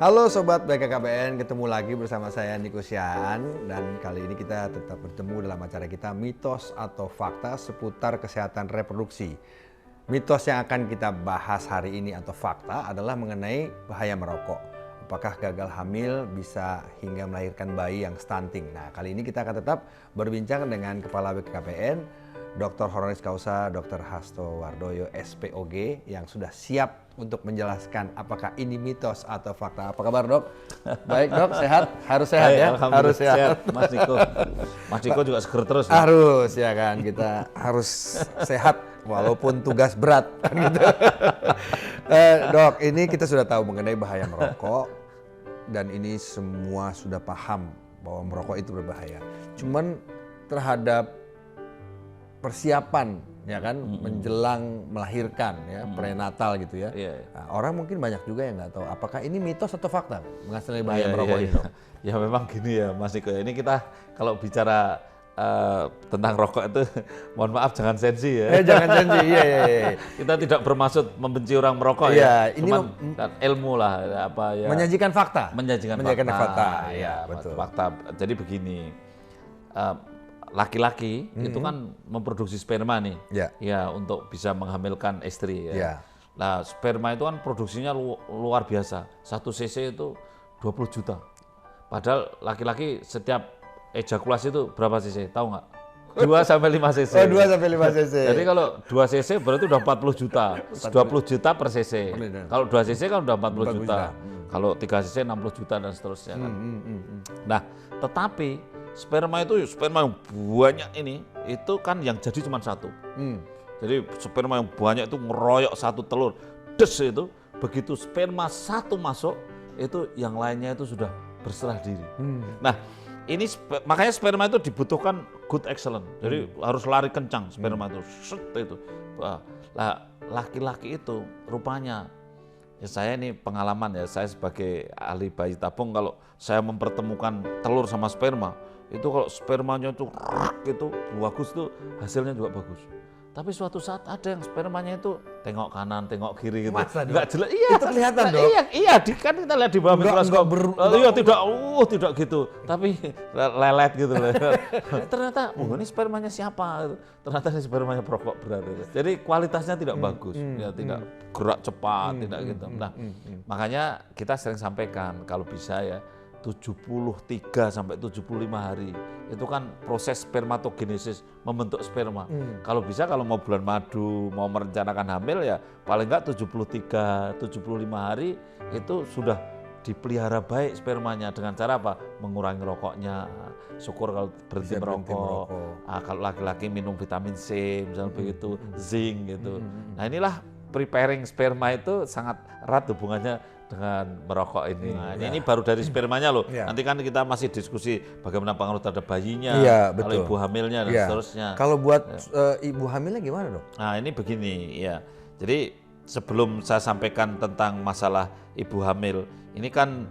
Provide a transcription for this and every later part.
Halo Sobat BKKBN, ketemu lagi bersama saya Niko Siahaan. Dan kali ini kita tetap bertemu dalam acara kita Mitos atau Fakta seputar kesehatan reproduksi. Mitos yang akan kita bahas hari ini atau fakta adalah mengenai bahaya merokok. Apakah gagal hamil bisa hingga melahirkan bayi yang stunting. Nah, kali ini kita akan tetap berbincang dengan Kepala BKKBN, Dr. Honoris Causa Dr. Hasto Wardoyo SPOG yang sudah siap untuk menjelaskan apakah ini mitos atau fakta. Apa kabar, Dok? Baik, Dok, sehat? Harus sehat ya? Harus sehat. Mas Niko. Mas Niko juga seger terus. Ya? Harus ya kan, kita harus sehat walaupun tugas berat kan gitu. Dok, ini kita sudah tahu mengenai bahaya merokok dan ini semua sudah paham bahwa merokok itu berbahaya. Cuman terhadap persiapan ya kan menjelang melahirkan ya prenatal gitu ya. Nah, orang mungkin banyak juga yang nggak tahu apakah ini mitos atau fakta mengenai bahaya merokok ini. Ya memang gini ya Mas Niko. Ini kita kalau bicara tentang rokok itu mohon maaf jangan sensi ya. Jangan sensi. Iya. Kita tidak bermaksud membenci orang merokok ya. Ini cuman ilmu lah apa ya. Menyajikan fakta. Menyajikan fakta. Ya, betul. Fakta. Jadi begini. Laki-laki itu kan memproduksi sperma nih, ya untuk bisa menghamilkan istri. Ya. Nah, sperma itu kan produksinya luar biasa. 1 cc itu 20 juta. Padahal laki-laki setiap ejakulasi itu berapa cc? Tahu nggak? 2 sampai 5 cc. Oh, 2 sampai 5 cc. Jadi kalau 2 cc berarti udah 40 juta. 20 juta per cc. Kalau 2 cc kan udah 40 juta. Kalau 3 cc 60 juta dan seterusnya kan. Nah, tetapi sperma yang banyak ini itu kan yang jadi cuma 1. Jadi sperma yang banyak itu ngeroyok 1 telur, des itu begitu sperma 1 masuk itu yang lainnya itu sudah berserah diri. Nah ini makanya sperma itu dibutuhkan good excellent. Jadi harus lari kencang sperma itu, set itu. Nah laki-laki itu rupanya ya saya ini pengalaman ya, saya sebagai ahli bayi tabung kalau saya mempertemukan telur sama sperma itu kalau spermanya itu bagus tuh hasilnya juga bagus. Tapi suatu saat ada yang spermanya itu tengok kanan, tengok kiri gitu. Enggak jelas. Iya. Itu kelihatan, Dok. Iya, kan kita lihat di bawah mikroskop. Iya, tidak gitu. Tapi lelet gitu. Ternyata, ini spermanya siapa? Ternyata ini spermanya perokok berat. Jadi kualitasnya tidak bagus, ya tidak gerak cepat, tidak gitu. Nah, makanya kita sering sampaikan kalau bisa ya 73 sampai 75 hari itu kan proses spermatogenesis membentuk sperma. Kalau bisa kalau mau bulan madu, mau merencanakan hamil ya paling enggak 73, 75 hari itu sudah dipelihara baik spermanya dengan cara apa? Mengurangi rokoknya. Syukur kalau berhenti merokok. Kalau laki-laki minum vitamin C misalnya begitu, zinc gitu. Nah, inilah preparing sperma itu sangat erat hubungannya dengan merokok ini. Nah, ini baru dari spermanya loh. Nanti kan kita masih diskusi bagaimana pengaruh terhadap bayinya, kalau ibu hamilnya dan seterusnya. Kalau buat ibu hamilnya gimana, Dok? Nah, ini begini ya. Jadi sebelum saya sampaikan tentang masalah ibu hamil, ini kan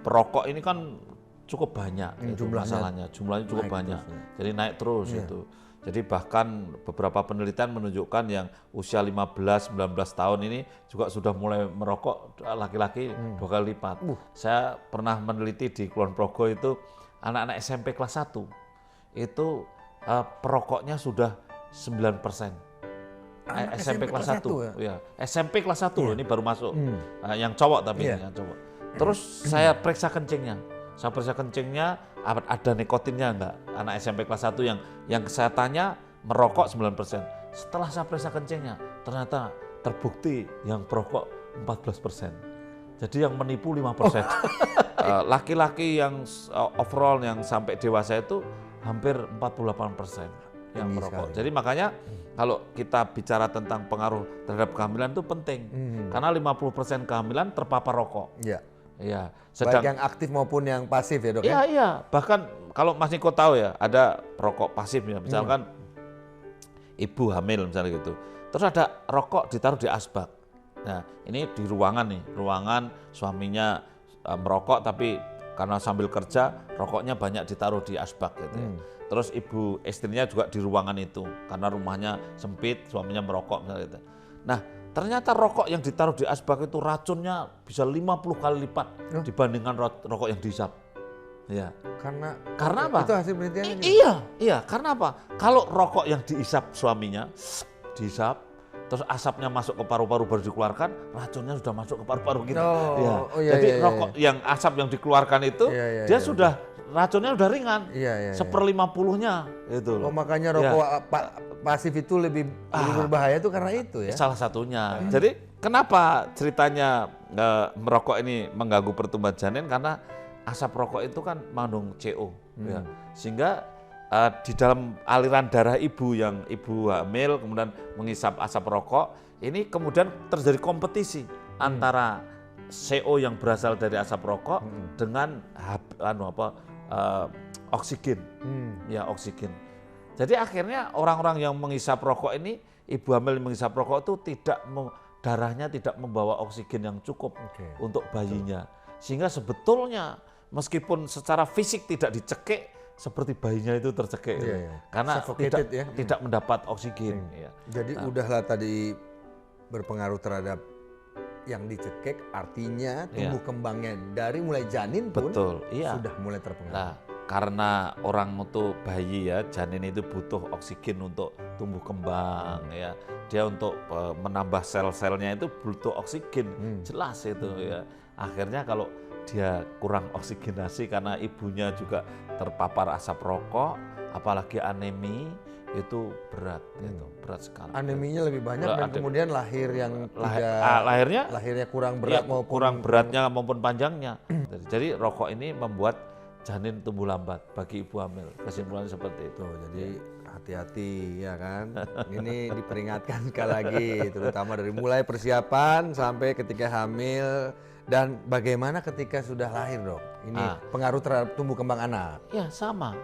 perokok ini kan cukup banyak masalahnya. Jumlahnya cukup banyak. Jadi naik terus itu. Jadi bahkan beberapa penelitian menunjukkan yang usia 15-19 tahun ini juga sudah mulai merokok laki-laki 2 kali lipat. Saya pernah meneliti di Kulon Progo itu anak-anak SMP kelas 1 itu perokoknya sudah 9%. SMP kelas 1 ya. SMP kelas 1 loh, ini baru masuk. Yang cowok tapi yang cowok. Terus saya periksa kencingnya. Ada nikotinnya enggak? Anak SMP kelas 1 yang saya tanya merokok 9%. Setelah saya periksa kencingnya, ternyata terbukti yang perokok 14%. Jadi yang menipu 5%. Laki-laki yang overall yang sampai dewasa itu hampir 48% yang merokok. Jadi makanya kalau kita bicara tentang pengaruh terhadap kehamilan itu penting. Karena 50% kehamilan terpapar rokok. Iya, baik yang aktif maupun yang pasif ya, Dok? Iya. Bahkan kalau Mas Niko tahu ya, ada rokok pasif ya. Misalkan ibu hamil misalnya gitu. Terus ada rokok ditaruh di asbak. Nah, ini di ruangan nih. Ruangan suaminya merokok tapi karena sambil kerja rokoknya banyak ditaruh di asbak gitu ya. Terus istrinya juga di ruangan itu karena rumahnya sempit, suaminya merokok misalnya gitu. Nah, ternyata rokok yang ditaruh di asbak itu racunnya bisa 50 kali lipat dibandingkan rokok yang dihisap. Ya. Karena apa? Itu hasil penelitian. Iya, karena apa? Kalau rokok yang dihisap suaminya, dihisap, terus asapnya masuk ke paru-paru baru dikeluarkan, racunnya sudah masuk ke paru-paru kita. Jadi rokok yang asap yang dikeluarkan itu, dia sudah racunnya udah ringan, 1/50-nya itu. Oh, makanya rokok pasif itu lebih berbahaya itu karena itu ya? Salah satunya. Jadi kenapa ceritanya merokok ini mengganggu pertumbuhan janin? Karena asap rokok itu kan mengandung CO, ya. Sehingga di dalam aliran darah ibu yang ibu hamil kemudian menghisap asap rokok, ini kemudian terjadi kompetisi antara CO yang berasal dari asap rokok dengan oksigen, ya oksigen. Jadi akhirnya orang-orang yang menghisap rokok ini, ibu hamil menghisap rokok itu darahnya tidak membawa oksigen yang cukup untuk bayinya, sehingga sebetulnya meskipun secara fisik tidak dicekik, seperti bayinya itu tercekik, karena tidak mendapat oksigen. Ya. Jadi udahlah tadi berpengaruh terhadap yang dicekik, artinya tumbuh kembangnya dari mulai janin pun sudah mulai terpengaruh. Nah, karena orang itu bayi ya, janin itu butuh oksigen untuk tumbuh kembang ya. Dia untuk menambah sel-selnya itu butuh oksigen, jelas itu ya. Akhirnya kalau dia kurang oksigenasi karena ibunya juga terpapar asap rokok, apalagi anemi, itu berat, berat sekali. Aneminya lebih banyak dan kemudian lahir yang lahirnya kurang berat kurang beratnya maupun panjangnya. Jadi rokok ini membuat janin tumbuh lambat bagi ibu hamil. Kesimpulannya seperti itu. Jadi hati-hati ya kan. Ini diperingatkan sekali lagi, terutama dari mulai persiapan sampai ketika hamil. Dan bagaimana ketika sudah lahir, Dok? Ini pengaruh terhadap tumbuh kembang anak. Ya sama.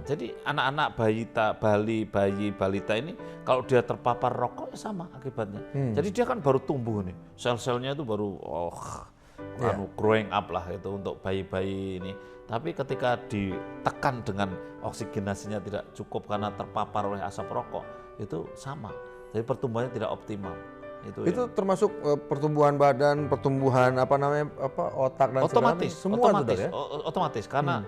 Jadi anak-anak bayi balita ini kalau dia terpapar rokok ya sama akibatnya. Jadi dia kan baru tumbuh nih, sel-selnya itu baru growing up lah itu untuk bayi-bayi ini. Tapi ketika ditekan dengan oksigenasinya tidak cukup karena terpapar oleh asap rokok, itu sama. Jadi pertumbuhannya tidak optimal. Itu termasuk pertumbuhan badan, pertumbuhan otak dan otomatis karena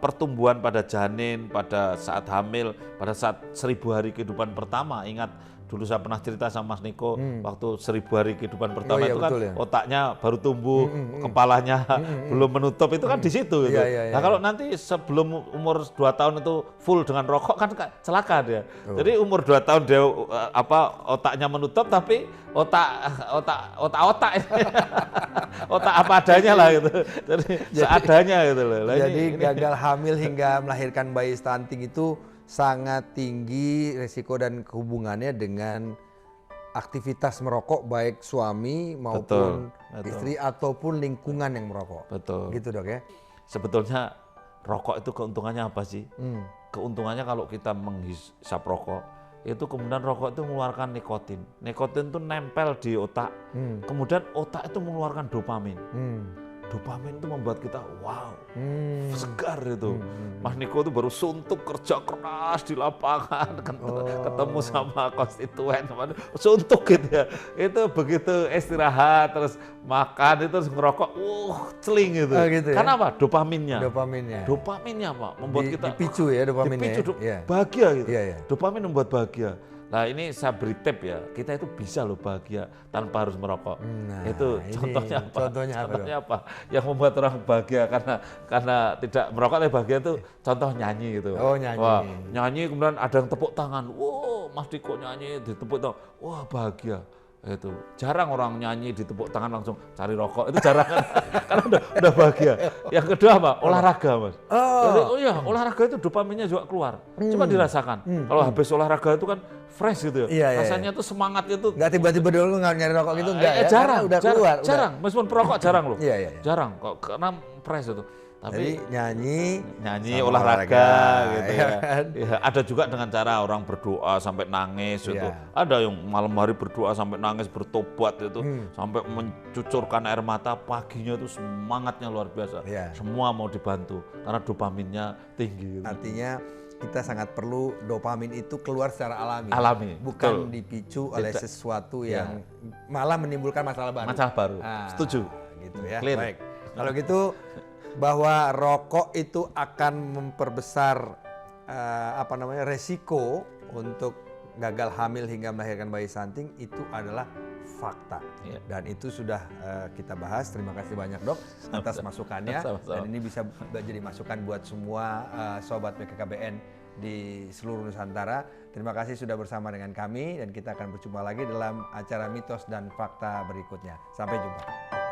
pertumbuhan pada janin, pada saat hamil, pada saat 1000 hari kehidupan pertama. Ingat dulu saya pernah cerita sama Mas Niko waktu 1000 hari kehidupan pertama itu kan otaknya baru tumbuh, kepalanya belum menutup, itu kan di situ gitu. Nah kalau nanti sebelum umur 2 tahun itu full dengan rokok kan celaka dia. Jadi umur 2 tahun dia otaknya menutup tapi otak apa adanya lah gitu. Jadi seadanya gitu loh. Jadi gagal hamil hingga melahirkan bayi stunting itu sangat tinggi risiko dan hubungannya dengan aktivitas merokok baik suami maupun istri ataupun lingkungan yang merokok. Betul. Gitu, Dok ya. Sebetulnya rokok itu keuntungannya apa sih? Keuntungannya kalau kita menghisap rokok, itu kemudian rokok itu mengeluarkan nikotin. Nikotin itu nempel di otak, kemudian otak itu mengeluarkan dopamin. Dopamin itu membuat kita segar itu. Mas Niko itu baru suntuk kerja keras di lapangan, ketemu sama konstituen, suntuk gitu ya. Itu begitu istirahat terus makan itu terus ngerokok, celing gitu. Gitu ya? Karena apa? Dopaminnya Pak, membuat kita dipicu ya dopaminnya. Bahagia gitu. Dopamin membuat bahagia. Nah ini saya beri tip ya, kita itu bisa loh bahagia tanpa harus merokok. Nah, itu contohnya apa? Contohnya apa? Yang membuat orang bahagia karena tidak merokok tapi bahagia itu contoh nyanyi gitu. Oh nyanyi. Wah, nyanyi kemudian ada yang tepuk tangan, Mas Diko nyanyi ditepuk tangan, bahagia. Itu jarang orang nyanyi ditepuk tangan langsung cari rokok, itu jarang kan? Karena udah bahagia. Yang kedua apa? Olahraga, Mas. Olahraga itu dopaminnya juga keluar. Coba dirasakan. Kalau habis olahraga itu kan fresh gitu ya. Rasanya tuh semangat itu. Nggak tiba-tiba dulu nggak nyari rokok gitu enggak ya? Jarang, udah keluar. Jarang. Meskipun perokok jarang loh. Jarang kok karena fresh itu. Tapi nyanyi olahraga gitu ya. Ada juga dengan cara orang berdoa sampai nangis gitu. Ada yang malam hari berdoa sampai nangis, bertobat itu sampai mencucurkan air mata, paginya itu semangatnya luar biasa. Semua mau dibantu karena dopaminnya tinggi gitu. Artinya kita sangat perlu dopamin itu keluar secara alami. Alami, Bukan betul. dipicu oleh Tidak. sesuatu Ya. yang malah menimbulkan masalah baru. Masalah baru. Setuju. Gitu ya. Clear. Baik. Kalau gitu bahwa rokok itu akan memperbesar resiko untuk gagal hamil hingga melahirkan bayi stunting itu adalah fakta. Iya. Dan itu sudah kita bahas. Terima kasih banyak Dok atas masukannya. Sama-sama. Dan ini bisa jadi masukan buat semua sobat BKKBN di seluruh Nusantara. Terima kasih sudah bersama dengan kami dan kita akan berjumpa lagi dalam acara Mitos dan Fakta berikutnya. Sampai jumpa.